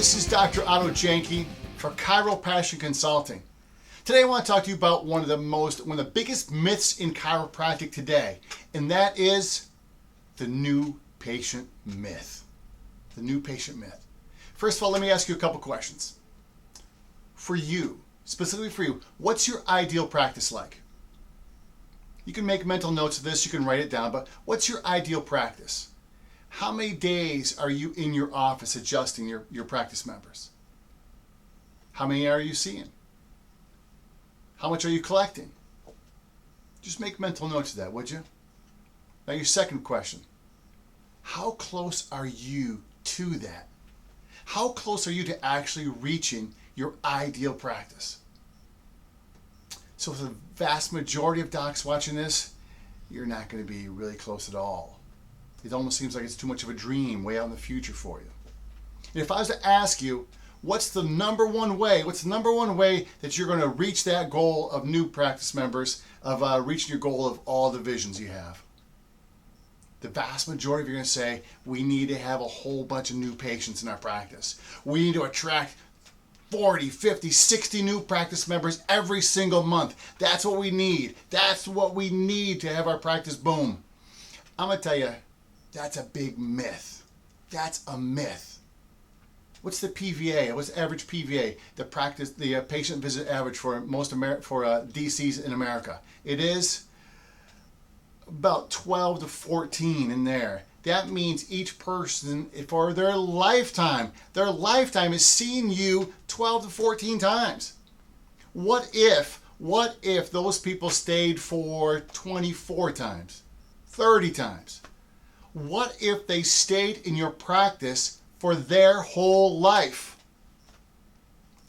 This is Dr. Otto Janke for Chiropractic Consulting. Today I want to talk to you about one of the biggest myths in chiropractic today, and that is the new patient myth. The new patient myth. First of all, let me ask you a couple questions. For you, specifically for you, what's your ideal practice like? You can make mental notes of this, you can write it down, but what's your ideal practice? How many days are you in your office adjusting your practice members? How many are you seeing? How much are you collecting? Just make mental notes of that, would you? Now your second question. How close are you to that? How close are you to actually reaching your ideal practice? So for the vast majority of docs watching this, you're not going to be really close at all. It almost seems like it's too much of a dream way out in the future for you. And if I was to ask you, what's the number one way that you're going to reach that goal of new practice members, of reaching your goal of all divisions you have? The vast majority of you are going to say, we need to have a whole bunch of new patients in our practice. We need to attract 40, 50, 60 new practice members every single month. That's what we need. That's what we need to have our practice boom. I'm going to tell you, that's a big myth. That's a myth. What's the PVA? What's the average PVA? The patient visit average for DCs in America. It is about 12 to 14 in there. That means each person for their lifetime is seeing you 12 to 14 times. What if those people stayed for 24 times, 30 times? What if they stayed in your practice for their whole life?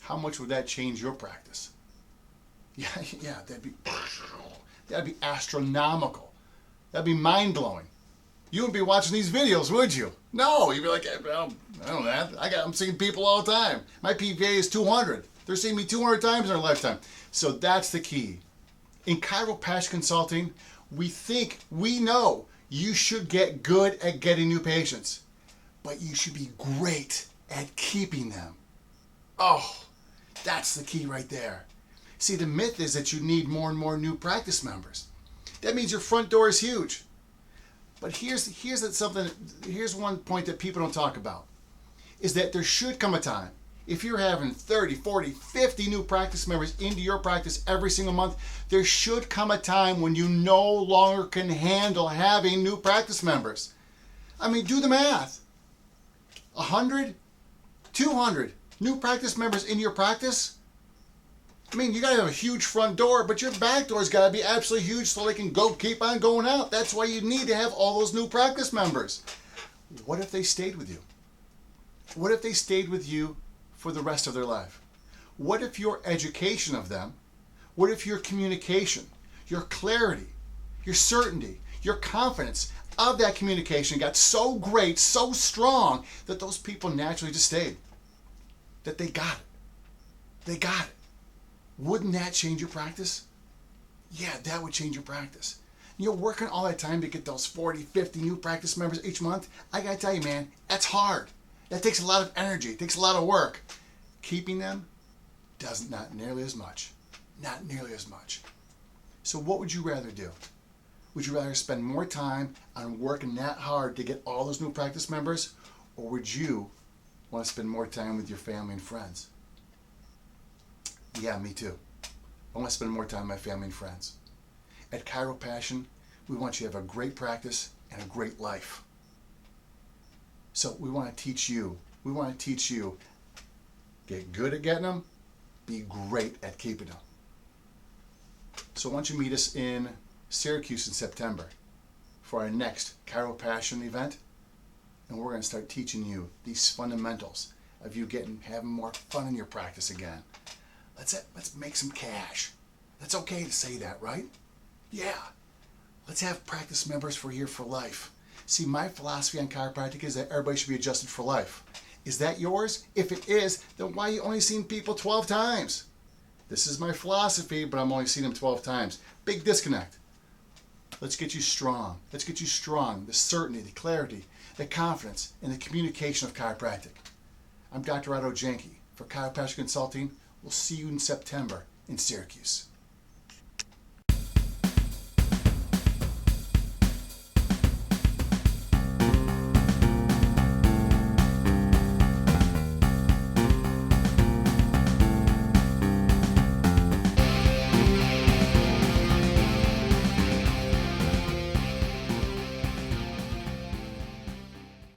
How much would that change your practice? Yeah, that'd be astronomical. That'd be mind-blowing. You wouldn't be watching these videos, would you? No, you'd be like, well, I don't know. I'm seeing people all the time. My PVA is 200. They're seeing me 200 times in their lifetime. So that's the key. In chiropractic consulting, we know you should get good at getting new patients, but you should be great at keeping them. Oh, that's the key right there. See, the myth is that you need more and more new practice members. That means your front door is huge. But here's one point that people don't talk about, is that there should come a time, if you're having 30, 40, 50 new practice members into your practice every single month, there should come a time when you no longer can handle having new practice members. I mean, do the math. 100, 200 new practice members in your practice? I mean, you got to have a huge front door, but your back door's got to be absolutely huge so they can keep on going out. That's why you need to have all those new practice members. What if they stayed with you? What if they stayed with you for the rest of their life? What if your education of them, what if your communication, your clarity, your certainty, your confidence of that communication got so great, so strong, that those people naturally just stayed? That they got it. They got it. Wouldn't that change your practice? Yeah, that would change your practice. You're working all that time to get those 40, 50 new practice members each month. I gotta tell you, man, that's hard. That takes a lot of energy. It takes a lot of work. Keeping them not nearly as much. Not nearly as much. So what would you rather do? Would you rather spend more time on working that hard to get all those new practice members, or would you want to spend more time with your family and friends? Yeah, me too. I want to spend more time with my family and friends. At Chiropassion, we want you to have a great practice and a great life. So we want to teach you. Get good at getting them, be great at keeping them. So why don't you meet us in Syracuse in September for our next Chiropassion event, and we're going to start teaching you these fundamentals of you having more fun in your practice again. Let's make some cash. That's okay to say that, right? Yeah. Let's have practice members here for life. See, my philosophy on chiropractic is that everybody should be adjusted for life. Is that yours? If it is, then why are you only seeing people 12 times? This is my philosophy, but I'm only seeing them 12 times. Big disconnect. Let's get you strong. Let's get you strong. The certainty, the clarity, the confidence, and the communication of chiropractic. I'm Dr. Otto Janke for Chiropractic Consulting. We'll see you in September in Syracuse.